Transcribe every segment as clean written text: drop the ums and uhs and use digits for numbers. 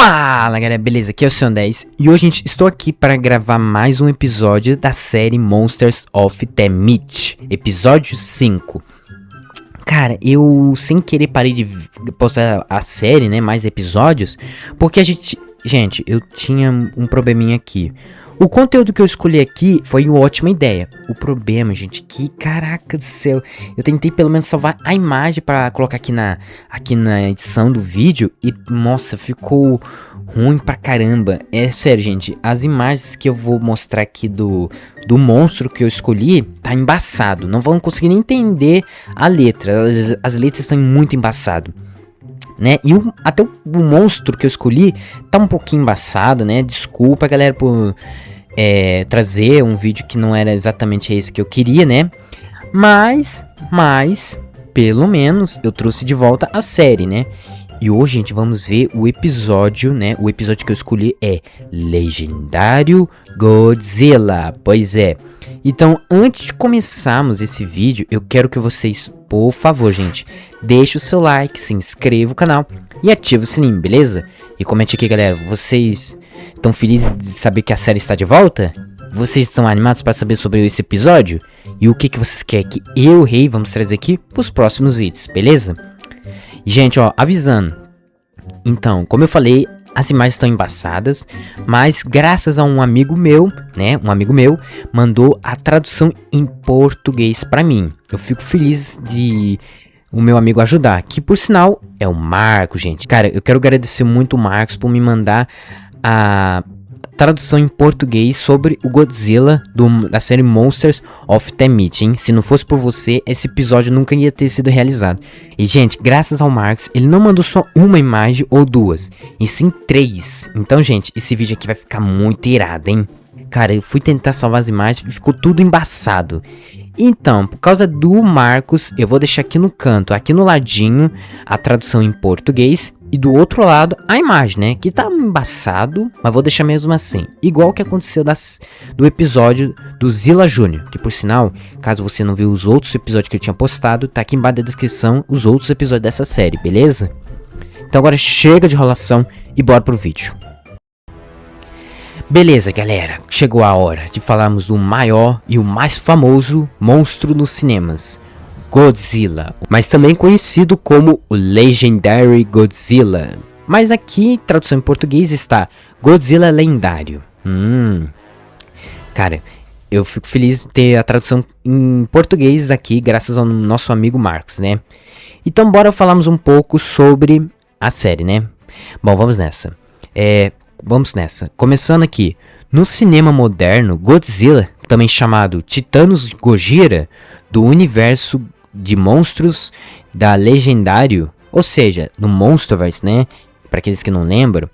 Fala galera, beleza? Aqui é o Senhor 10 e hoje, gente, estou aqui para gravar mais um episódio da série Monsters of the Meat, episódio 5. Cara, eu sem querer parei de postar a série, né, mais episódios, porque gente, eu tinha um probleminha aqui. O conteúdo que eu escolhi aqui foi uma ótima ideia. O problema, gente, que caraca do céu, eu tentei pelo menos salvar a imagem pra colocar aqui na edição do vídeo e, nossa, ficou ruim pra caramba. É sério, gente, as imagens que eu vou mostrar aqui do monstro que eu escolhi tá embaçado. Não vão conseguir nem entender a letra, as letras estão muito embaçado, né? E até o monstro que eu escolhi tá um pouquinho embaçado, né? Desculpa, galera, por trazer um vídeo que não era exatamente esse que eu queria, né? Mas, pelo menos, eu trouxe de volta a série, né? E hoje, gente, vamos ver o episódio, né? O episódio que eu escolhi é Legendário Godzilla. Pois é. Então, antes de começarmos esse vídeo, eu quero que vocês, por favor, gente, deixe o seu like, se inscreva no canal e ative o sininho, beleza? E comente aqui, galera, vocês estão felizes de saber que a série está de volta? Vocês estão animados para saber sobre esse episódio? E o que vocês querem que eu, Rei, vamos trazer aqui para os próximos vídeos, beleza? Gente, ó, avisando. Então, como eu falei, as imagens estão embaçadas, mas graças a um amigo meu, né, mandou a tradução em português pra mim. Eu fico feliz de o meu amigo ajudar, que por sinal é o Marcos, gente. Cara, eu quero agradecer muito o Marcos por me mandar a tradução em português sobre o Godzilla da série Monsters of the Meat, hein? Se não fosse por você, esse episódio nunca ia ter sido realizado. E, gente, graças ao Marcos, ele não mandou só uma imagem ou duas, e sim 3. Então, gente, esse vídeo aqui vai ficar muito irado, hein? Cara, eu fui tentar salvar as imagens e ficou tudo embaçado. Então, por causa do Marcos, eu vou deixar aqui no canto, aqui no ladinho, a tradução em português. E do outro lado, a imagem, né? Que tá embaçado, mas vou deixar mesmo assim. Igual que aconteceu do episódio do Zilla Jr. Que, por sinal, caso você não viu os outros episódios que eu tinha postado, tá aqui embaixo da descrição os outros episódios dessa série, beleza? Então agora chega de enrolação e bora pro vídeo. Beleza, galera. Chegou a hora de falarmos do maior e o mais famoso monstro nos cinemas. Godzilla, mas também conhecido como o Legendary Godzilla. Mas aqui, tradução em português, está Godzilla Lendário. Cara, eu fico feliz de ter a tradução em português aqui, graças ao nosso amigo Marcos, né? Então, bora falarmos um pouco sobre a série, né? Bom, vamos nessa. Começando aqui. No cinema moderno, Godzilla, também chamado Titanos Gojira, do universo de monstros da Legendário, ou seja, no Monsterverse, né? Para aqueles que não lembram,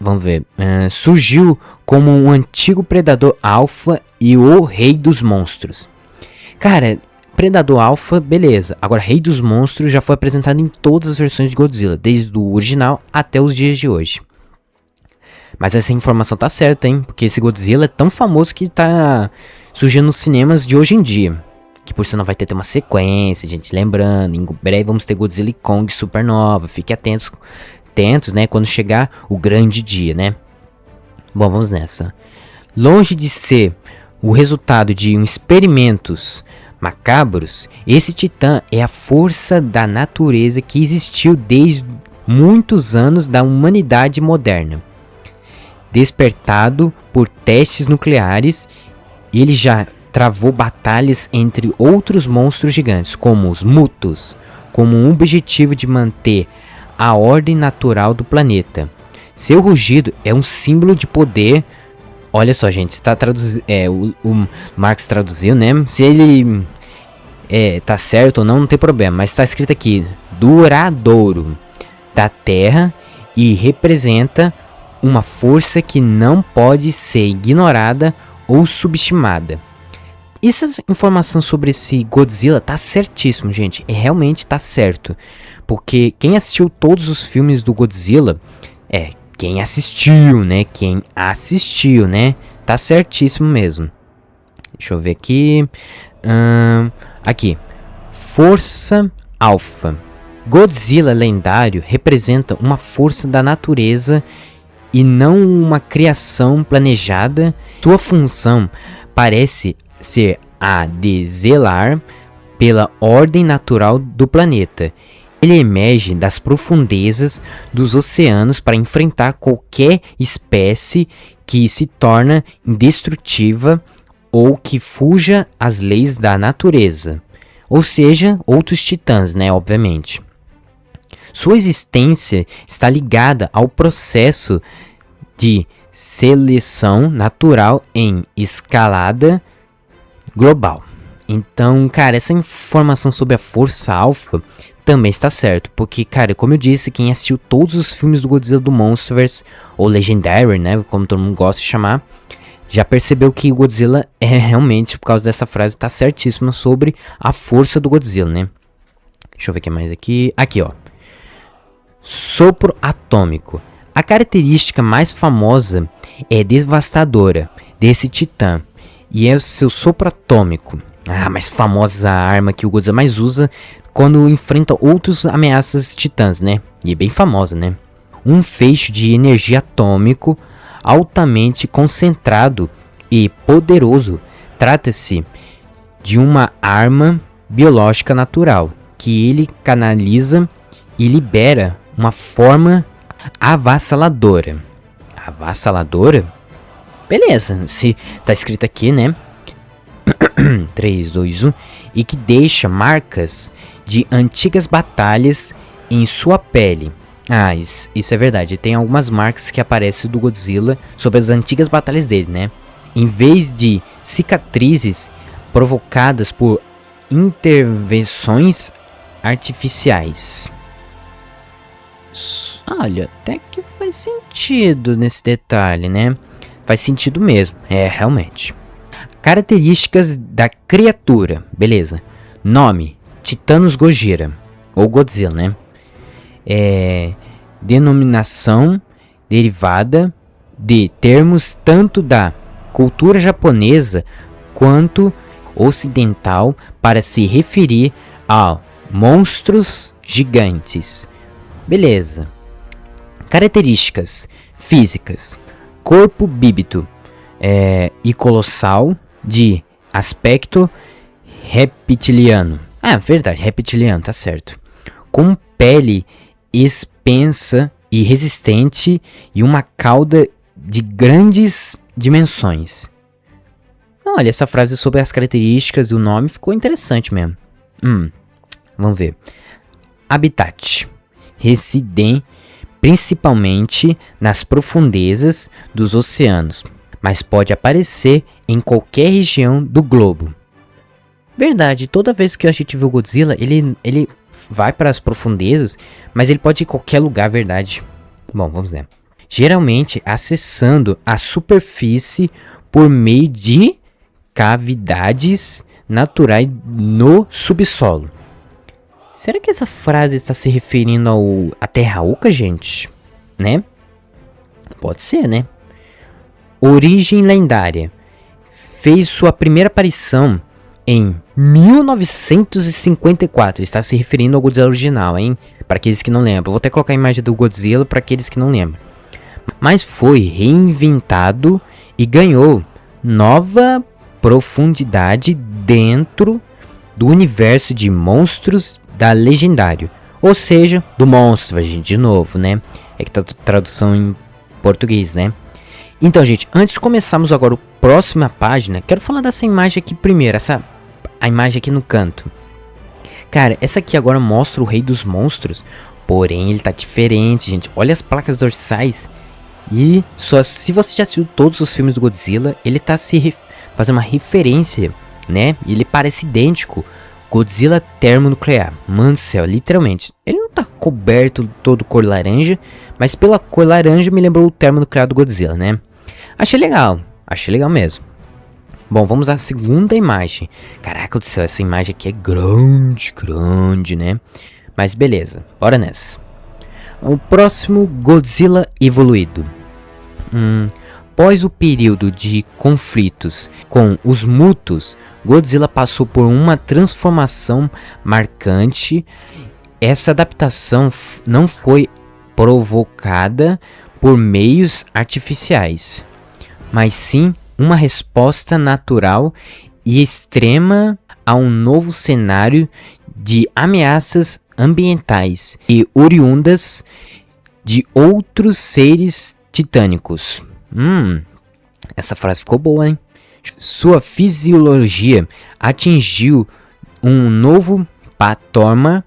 vamos ver, surgiu como um antigo predador alfa e o rei dos monstros. Cara, predador alfa, beleza. Agora, rei dos monstros já foi apresentado em todas as versões de Godzilla, desde o original até os dias de hoje. Mas essa informação tá certa, hein? Porque esse Godzilla é tão famoso que tá surgindo nos cinemas de hoje em dia. Que por sinal vai ter uma sequência, gente. Lembrando, em breve vamos ter Godzilla e Kong Supernova. Fiquem atentos, né? Quando chegar o grande dia, né? Bom, vamos nessa. Longe de ser o resultado de experimentos macabros, esse titã é a força da natureza que existiu desde muitos anos da humanidade moderna. Despertado por testes nucleares, ele já travou batalhas entre outros monstros gigantes, como os Mutos, como um objetivo de manter a ordem natural do planeta. Seu rugido é um símbolo de poder. Olha só, gente, tá traduzido, o Marx traduziu, né? Se ele tá certo ou não, não tem problema, mas tá escrito aqui, duradouro da Terra, e representa uma força que não pode ser ignorada ou subestimada. Essa informação sobre esse Godzilla tá certíssimo, gente. Realmente tá certo. Porque quem assistiu todos os filmes do Godzilla, quem assistiu, né? Tá certíssimo mesmo. Deixa eu ver aqui. Aqui. Força Alpha. Godzilla lendário representa uma força da natureza e não uma criação planejada. Sua função parece ser a de zelar pela ordem natural do planeta. Ele emerge das profundezas dos oceanos para enfrentar qualquer espécie que se torna indestrutível ou que fuja às leis da natureza. Ou seja, outros titãs, né, obviamente. Sua existência está ligada ao processo de seleção natural em escalada global. Então, cara, essa informação sobre a Força Alpha também está certo, porque, cara, como eu disse, quem assistiu todos os filmes do Godzilla do Monsterverse, ou Legendary, né, como todo mundo gosta de chamar, já percebeu que o Godzilla é realmente, por causa dessa frase, tá certíssima sobre a força do Godzilla, né. Deixa eu ver o que mais aqui. Aqui, ó. Sopro atômico. A característica mais famosa é devastadora desse titã, e é o seu sopro atômico. A mais famosa arma que o Godzilla mais usa quando enfrenta outros ameaças titãs, né? E é bem famosa, né? Um feixe de energia atômico altamente concentrado e poderoso. Trata-se de uma arma biológica natural que ele canaliza e libera uma forma avassaladora. Avassaladora? Beleza, se tá escrito aqui, né? 3, 2, 1. E que deixa marcas de antigas batalhas em sua pele. Ah, isso é verdade. Tem algumas marcas que aparecem do Godzilla sobre as antigas batalhas dele, né? Em vez de cicatrizes provocadas por intervenções artificiais. Olha, até que faz sentido nesse detalhe, né? Faz sentido mesmo, realmente. Características da criatura, beleza. Nome, Titanos Gojira, ou Godzilla, né? Denominação derivada de termos tanto da cultura japonesa quanto ocidental para se referir a monstros gigantes. Beleza. Características físicas. Corpo bíbito e colossal de aspecto reptiliano. Ah, verdade, reptiliano, tá certo. Com pele espessa e resistente e uma cauda de grandes dimensões. Olha, essa frase sobre as características do nome ficou interessante mesmo. Vamos ver. Habitat. Residem principalmente nas profundezas dos oceanos, mas pode aparecer em qualquer região do globo. Verdade, toda vez que a gente vê o Godzilla, ele vai para as profundezas, mas ele pode ir em qualquer lugar, verdade. Bom, vamos ver. Geralmente acessando a superfície por meio de cavidades naturais no subsolo. Será que essa frase está se referindo à Terra Oca, gente? Né? Pode ser, né? Origem lendária. Fez sua primeira aparição em 1954. Está se referindo ao Godzilla original, hein? Para aqueles que não lembram. Vou até colocar a imagem do Godzilla para aqueles que não lembram. Mas foi reinventado e ganhou nova profundidade dentro do universo de monstros da Legendário, ou seja, do monstro, gente, de novo, né? É que tá tradução em português, né? Então, gente, antes de começarmos agora a próxima página, quero falar dessa imagem aqui primeiro, a imagem aqui no canto. Cara, essa aqui agora mostra o Rei dos Monstros, porém ele tá diferente, gente. Olha as placas dorsais e se você já assistiu todos os filmes do Godzilla, ele tá fazendo uma referência, né? E ele parece idêntico. Godzilla termonuclear. Mano do céu, literalmente. Ele não tá coberto todo cor laranja, mas pela cor laranja me lembrou o termonuclear do Godzilla, né? Achei legal mesmo. Bom, vamos à segunda imagem. Caraca do céu, essa imagem aqui é grande, né? Mas beleza, bora nessa. O próximo, Godzilla evoluído. Após o período de conflitos com os Mutos, Godzilla passou por uma transformação marcante essa adaptação não foi provocada por meios artificiais, mas sim uma resposta natural e extrema a um novo cenário de ameaças ambientais e oriundas de outros seres titânicos. Essa frase ficou boa, hein? Sua fisiologia atingiu um novo patamar,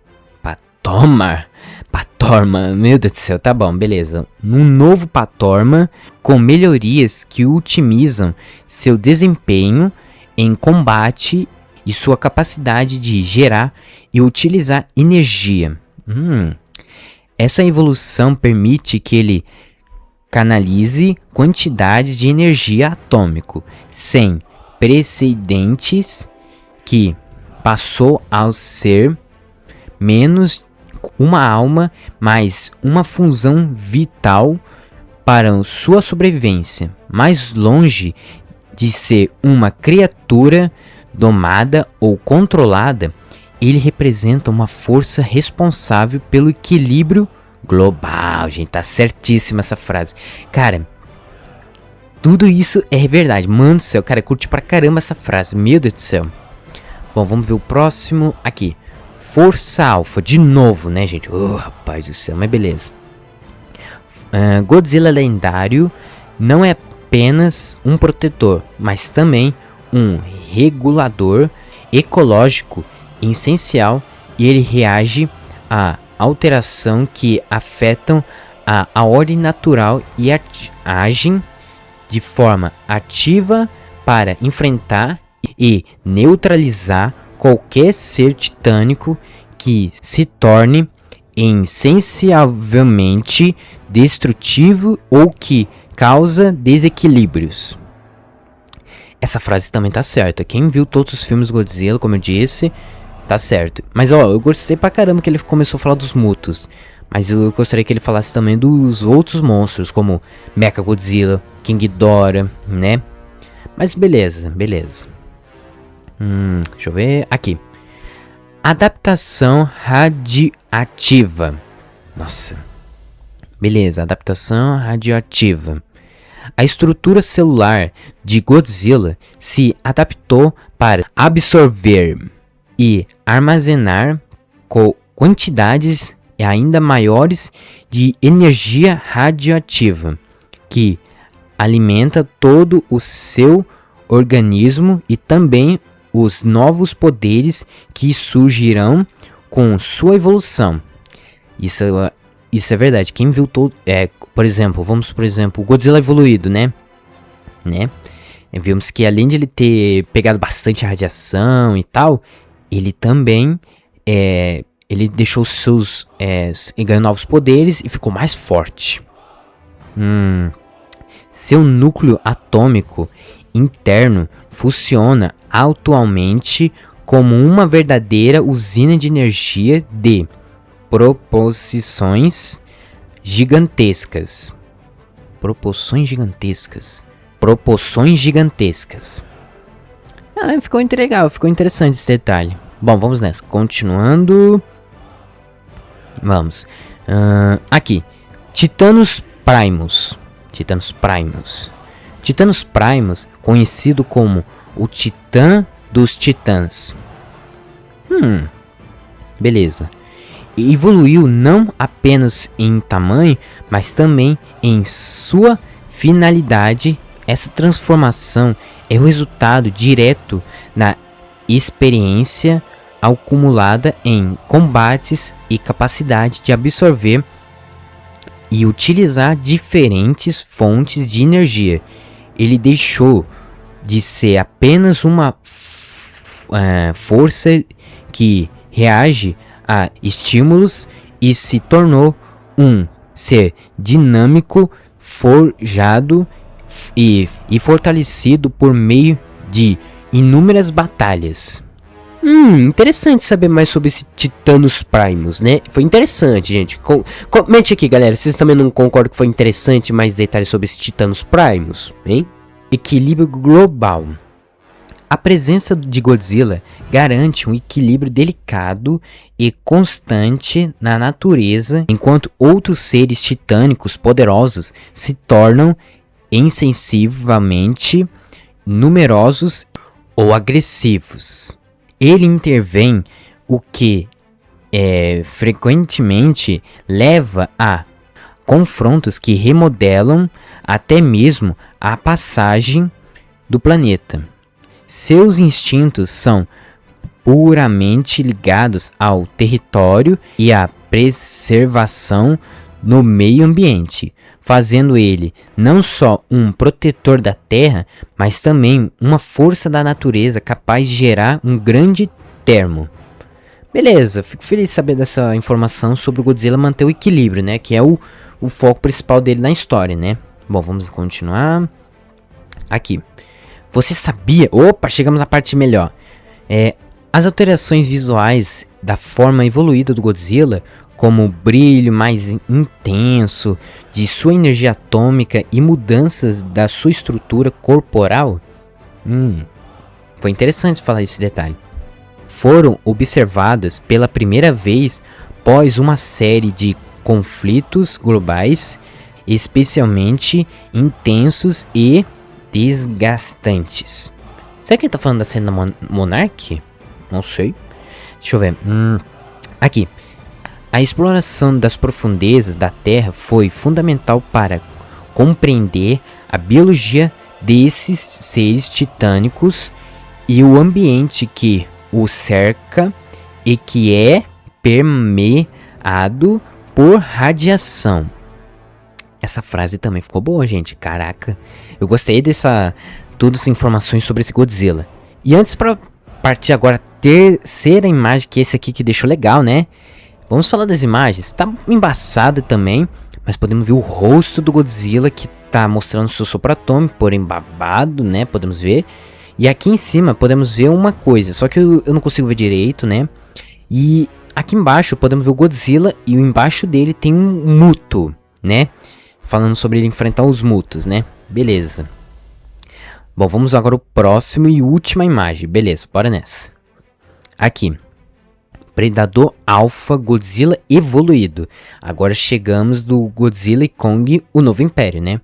meu Deus do céu, tá bom, beleza. Um novo patamar com melhorias que otimizam seu desempenho em combate e sua capacidade de gerar e utilizar energia. Essa evolução permite que ele canalize quantidades de energia atômico sem precedentes, que passou a ser menos uma alma, mais uma função vital para sua sobrevivência, mais longe de ser uma criatura domada ou controlada. Ele representa uma força responsável pelo equilíbrio global. Gente, tá certíssima essa frase. Cara, tudo isso é verdade. Mano do céu, cara, curti pra caramba essa frase. Meu Deus do céu. Bom, vamos ver o próximo aqui. Força Alpha, de novo, né, gente? Oh, rapaz do céu, mas beleza. Godzilla lendário não é apenas um protetor, mas também um regulador ecológico essencial, e ele reage a alteração que afetam a ordem natural e agem de forma ativa para enfrentar e neutralizar qualquer ser titânico que se torne insensivelmente destrutivo ou que causa desequilíbrios. Essa frase também tá certa. Quem viu todos os filmes Godzilla, como eu disse, tá certo. Mas ó, eu gostei pra caramba que ele começou a falar dos mutos. Mas eu gostaria que ele falasse também dos outros monstros, como Mechagodzilla, King Ghidorah, né? Mas beleza. Deixa eu ver. Aqui. Adaptação radioativa. Nossa. Beleza, adaptação radioativa. A estrutura celular de Godzilla se adaptou para absorver e armazenar quantidades ainda maiores de energia radioativa, que alimenta todo o seu organismo e também os novos poderes que surgirão com sua evolução. Isso é verdade. Quem viu todo... por exemplo, o Godzilla evoluído, né? Vimos que além de ele ter pegado bastante radiação e tal, ele também... ele deixou seus... ganhou novos poderes e ficou mais forte. Seu núcleo atômico interno funciona atualmente como uma verdadeira usina de energia de proporções gigantescas. Ficou legal, ficou interessante esse detalhe. Bom, vamos nessa. Continuando. Vamos. Aqui. Titanos Primus, conhecido como o Titã dos Titãs. Beleza. Evoluiu não apenas em tamanho, mas também em sua finalidade. Essa transformação é o resultado direto da experiência acumulada em combates e capacidade de absorver e utilizar diferentes fontes de energia. Ele deixou de ser apenas uma força que reage a estímulos e se tornou um ser dinâmico, forjado e fortalecido por meio de inúmeras batalhas. Interessante saber mais sobre esse Titanos Primus, né? Foi interessante, gente. Comente aqui, galera, vocês também não concordam que foi interessante mais detalhes sobre esse Titanos Primus, hein? Equilíbrio global. A presença de Godzilla garante um equilíbrio delicado e constante na natureza, enquanto outros seres titânicos poderosos se tornam insensivelmente numerosos ou agressivos. Ele intervém, o que frequentemente leva a confrontos que remodelam até mesmo a passagem do planeta. Seus instintos são puramente ligados ao território e à preservação no meio ambiente, fazendo ele não só um protetor da Terra, mas também uma força da natureza capaz de gerar um grande termo. Beleza, fico feliz de saber dessa informação sobre o Godzilla manter o equilíbrio, né? Que é o foco principal dele na história, né? Bom, vamos continuar. Aqui. Você sabia? Opa, chegamos na parte melhor. As alterações visuais da forma evoluída do Godzilla, como o brilho mais intenso de sua energia atômica e mudanças da sua estrutura corporal, foi interessante falar esse detalhe, foram observadas pela primeira vez após uma série de conflitos globais, especialmente intensos e desgastantes. Será que ele tá falando da cena Monarch? Não sei. Deixa eu ver. Aqui. A exploração das profundezas da Terra foi fundamental para compreender a biologia desses seres titânicos e o ambiente que o cerca e que é permeado por radiação. Essa frase também ficou boa, gente. Caraca. Eu gostei todas as informações sobre esse Godzilla. E antes, para partir agora a terceira imagem, que é esse aqui que deixou legal, né? Vamos falar das imagens. Tá embaçada também, mas podemos ver o rosto do Godzilla, que tá mostrando seu sopro atômico, porém babado, né? Podemos ver. E aqui em cima podemos ver uma coisa, só que eu não consigo ver direito, né? E aqui embaixo podemos ver o Godzilla e embaixo dele tem um Muto, né? Falando sobre ele enfrentar os Mutos, né? Beleza. Bom, vamos agora ao próximo e última imagem. Beleza, bora nessa. Aqui. Predador Alpha Godzilla evoluído. Agora chegamos do Godzilla e Kong, o Novo Império, né?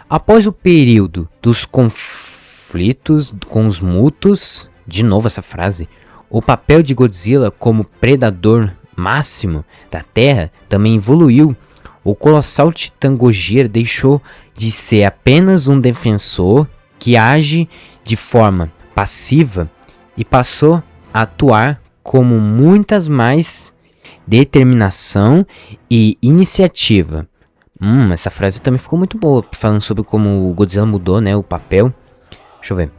Após o período dos conflitos com os Mutos, de novo essa frase, o papel de Godzilla como predador máximo da Terra também evoluiu. O colossal titã Gojira deixou de ser apenas um defensor que age de forma passiva e passou a atuar como muitas mais determinação e iniciativa. Essa frase também ficou muito boa, falando sobre como o Godzilla mudou, né, o papel. Deixa eu ver.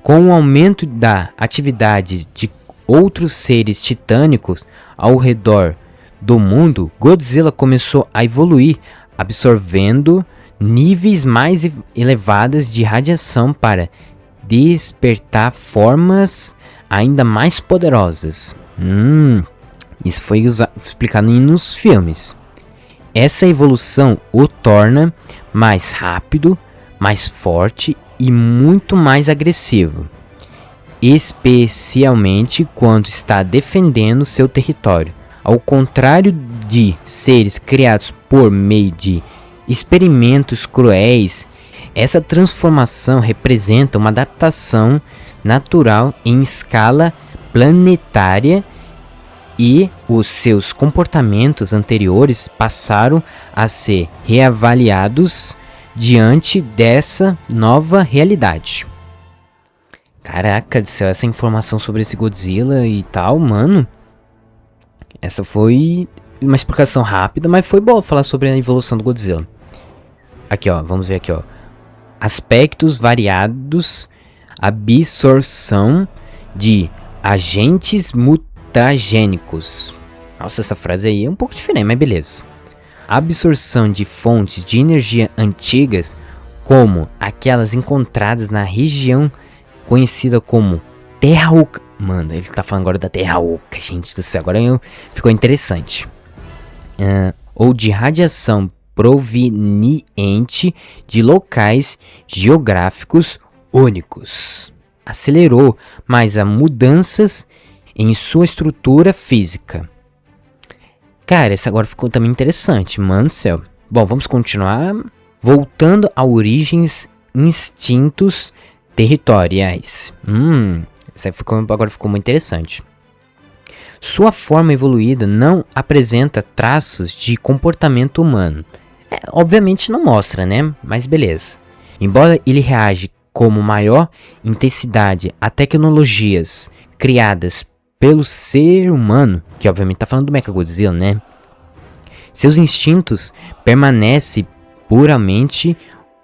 Com o aumento da atividade de outros seres titânicos ao redor do mundo, Godzilla começou a evoluir, absorvendo níveis mais elevados de radiação para despertar formas ainda mais poderosas. Isso foi explicado nos filmes. Essa evolução o torna mais rápido, mais forte e muito mais agressivo, especialmente quando está defendendo seu território. Ao contrário de seres criados por meio de experimentos cruéis, essa transformação representa uma adaptação natural em escala planetária e os seus comportamentos anteriores passaram a ser reavaliados diante dessa nova realidade. Caraca do céu, essa informação sobre esse Godzilla e tal, mano. Essa foi uma explicação rápida, mas foi boa falar sobre a evolução do Godzilla. Aqui, ó, vamos ver aqui, ó. Aspectos variados, absorção de agentes mutagênicos. Nossa, essa frase aí é um pouco diferente, mas beleza. Absorção de fontes de energia antigas, como aquelas encontradas na região conhecida como Terra Oca. Mano, ele tá falando agora da Terra Oca, gente do céu. Agora ficou interessante. Ou de radiação proveniente de locais geográficos únicos. acelerou mais as mudanças em sua estrutura física. Cara, esse agora ficou também interessante, mano do céu. Bom, vamos continuar. Voltando a origens, instintos territoriais. Isso aí agora ficou muito interessante. Sua forma evoluída não apresenta traços de comportamento humano. Obviamente não mostra, né? Mas beleza. Embora ele reage como maior intensidade a tecnologias criadas pelo ser humano, que obviamente tá falando do Mechagodzilla, né? Seus instintos permanecem puramente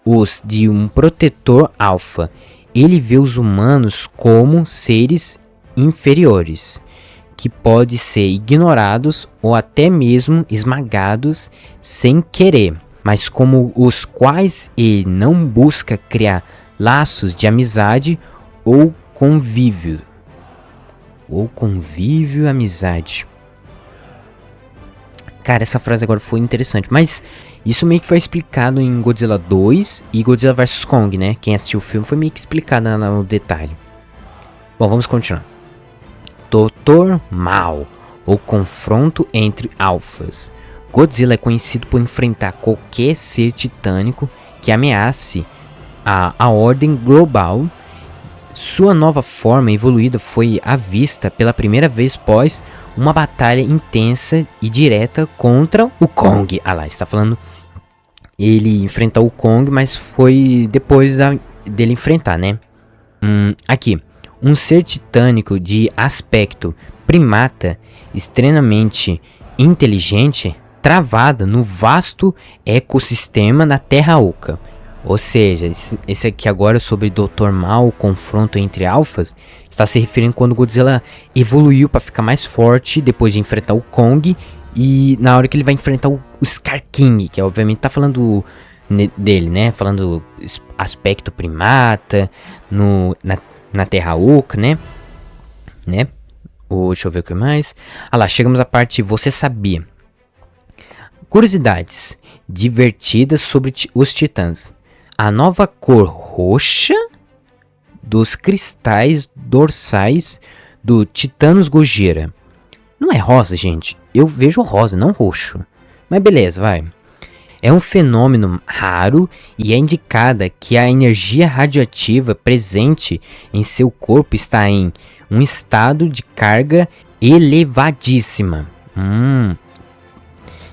os de um protetor alfa. Ele vê os humanos como seres inferiores, que podem ser ignorados ou até mesmo esmagados sem querer, mas como os quais ele não busca criar laços de amizade ou convívio. Amizade. Cara, essa frase agora foi interessante, mas isso meio que foi explicado em Godzilla 2 e Godzilla vs Kong, né? Quem assistiu o filme foi meio que explicado no detalhe. Bom, vamos continuar. Dr. Mal, o confronto entre alfas. Godzilla é conhecido por enfrentar qualquer ser titânico que ameace a ordem global. Sua nova forma evoluída foi vista pela primeira vez após uma batalha intensa e direta contra o Kong. Ah lá, está falando ele enfrentar o Kong, mas foi depois dele enfrentar, né? Aqui, um ser titânico de aspecto primata, extremamente inteligente, travada no vasto ecossistema da Terra Oca. Ou seja, esse aqui agora sobre Dr. Mal, o confronto entre alfas, está se referindo quando Godzilla evoluiu para ficar mais forte depois de enfrentar o Kong e na hora que ele vai enfrentar o Scar King, que obviamente tá falando dele, né? Falando aspecto primata, na Terra Oca, né? Deixa eu ver o que mais. Ah lá, chegamos à parte você sabia. Curiosidades divertidas sobre os titãs. A nova cor roxa dos cristais dorsais do Titanos Gojira. Não é rosa, gente. Eu vejo rosa, não roxo. Mas beleza, vai. É um fenômeno raro e é indicada que a energia radioativa presente em seu corpo está em um estado de carga elevadíssima.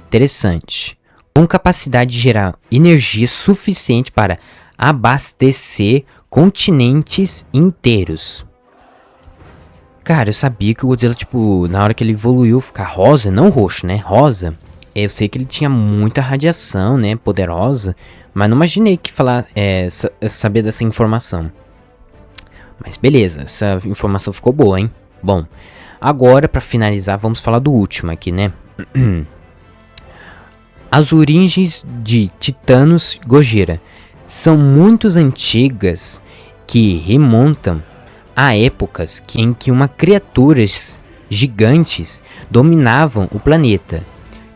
Interessante. Com capacidade de gerar energia suficiente para abastecer continentes inteiros. Cara, eu sabia que o Godzilla, tipo, na hora que ele evoluiu, ficar rosa, não roxo, né? Rosa. Eu sei que ele tinha muita radiação, né? Poderosa. Mas não imaginei que saber dessa informação. Mas beleza, essa informação ficou boa, hein? Bom, agora pra finalizar, vamos falar do último aqui, né? As origens de Titanos Gojira são muito antigas, que remontam a épocas em que criaturas gigantes dominavam o planeta.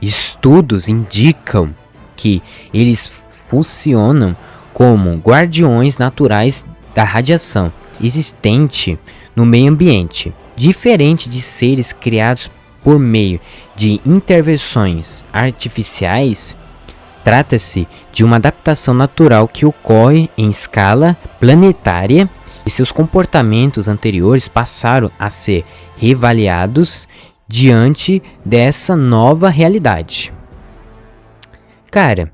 Estudos indicam que eles funcionam como guardiões naturais da radiação existente no meio ambiente, diferente de seres criados por meio de intervenções artificiais. Trata-se de uma adaptação natural que ocorre em escala planetária e seus comportamentos anteriores passaram a ser reavaliados diante dessa nova realidade. Cara,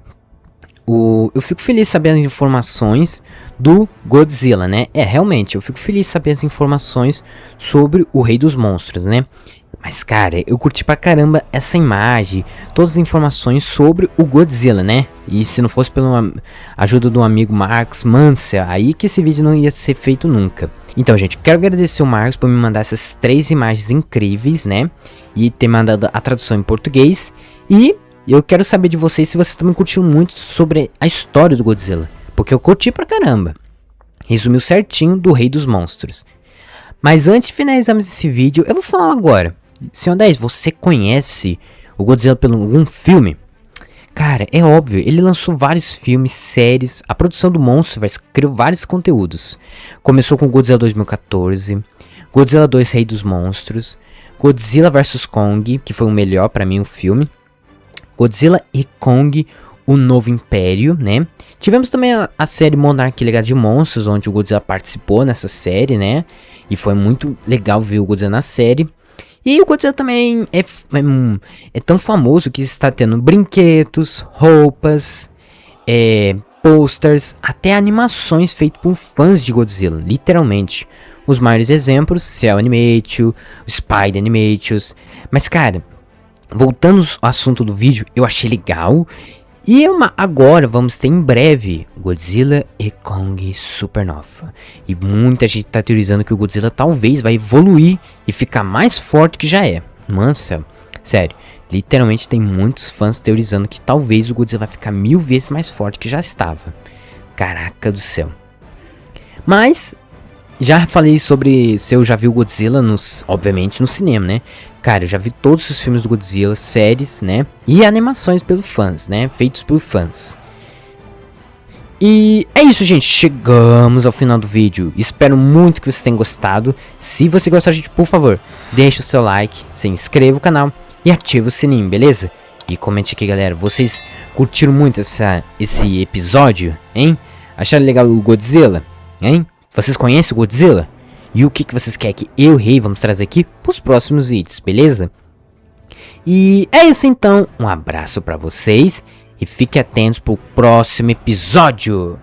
eu fico feliz de saber as informações do Godzilla, né? Realmente, eu fico feliz de saber as informações sobre o Rei dos Monstros, né? Mas, cara, eu curti pra caramba essa imagem, todas as informações sobre o Godzilla, né? E se não fosse pela ajuda do amigo Marcos Mancia, aí que esse vídeo não ia ser feito nunca. Então, gente, quero agradecer o Marcos por me mandar essas 3 imagens incríveis, né? E ter mandado a tradução em português. E eu quero saber de vocês se vocês também curtiram muito sobre a história do Godzilla. Porque eu curti pra caramba. Resumiu certinho do Rei dos Monstros. Mas antes de finalizarmos esse vídeo, eu vou falar agora. Senhor 10, você conhece o Godzilla por algum filme? Cara, é óbvio, ele lançou vários filmes, séries, a produção do Monsterverse criou vários conteúdos. Começou com Godzilla 2014, Godzilla 2 Rei dos Monstros, Godzilla vs Kong, que foi o melhor pra mim o filme, Godzilla e Kong, o Novo Império, né? Tivemos também a série Monarch Legado de Monstros, onde o Godzilla participou nessa série, né? E foi muito legal ver o Godzilla na série. E o Godzilla também é tão famoso que está tendo brinquedos, roupas, posters, até animações feitas por fãs de Godzilla, literalmente. Os maiores exemplos, Cell Animation, Spider Animations. Mas cara, voltando ao assunto do vídeo, eu achei legal. E agora vamos ter em breve Godzilla e Kong Supernova. E muita gente tá teorizando que o Godzilla talvez vai evoluir e ficar mais forte que já é. Mano do céu, sério, literalmente tem muitos fãs teorizando que talvez o Godzilla vai ficar 1000 vezes mais forte que já estava. Caraca do céu. Mas já falei sobre se eu já vi o Godzilla, obviamente no cinema, né? Cara, eu já vi todos os filmes do Godzilla, séries, né? E animações pelos fãs, né? Feitos por fãs. E é isso, gente. Chegamos ao final do vídeo. Espero muito que vocês tenham gostado. Se você gostar, gente, por favor, deixa o seu like, se inscreva no canal e ativa o sininho, beleza? E comente aqui, galera. Vocês curtiram muito esse episódio, hein? Acharam legal o Godzilla, hein? Vocês conhecem o Godzilla? E o que vocês querem que eu, Rei, vamos trazer aqui pros próximos vídeos, beleza? E é isso então, um abraço pra vocês e fiquem atentos pro próximo episódio.